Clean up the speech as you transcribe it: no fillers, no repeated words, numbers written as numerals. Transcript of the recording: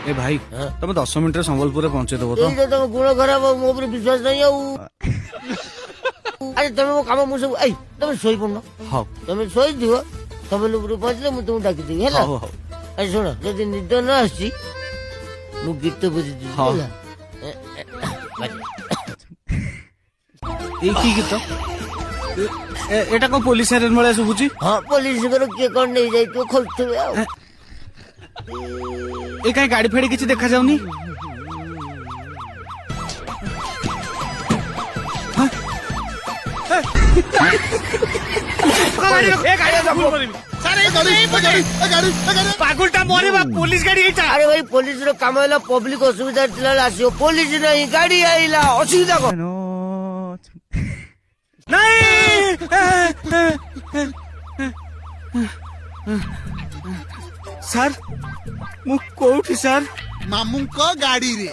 ए भाई तुम 10 मिनिट संबलपुर पहुंचे देव तो तुम गुण खराब मो विश्वास नहीं अरे तुम मो काम मुझे तुम शोई पड़ना हाँ तुम शोई दिव संबलपुर पहुंचले मुझे तुमको डाकिदेवी है अरे शुण जदि निद न आसी मु गीत बुझी हाँ की गीत एटा को पुलिस साइरन भले सुबुची हाँ पुलिस किए कौन नहीं जाई तो खोलुवे ए कहीं गाड़ी फेड़ी किसी देखा जाऊनी पागुलटा मोरे बा पुलिस गाड़ी आइता अरे भाई पुलिस रो काम है पब्लिक असुविधा थिला आसियो पुलिस नहीं गाड़ी आइला असुविधा को नहीं सर मु कोठी सर मामू को गाड़ी रे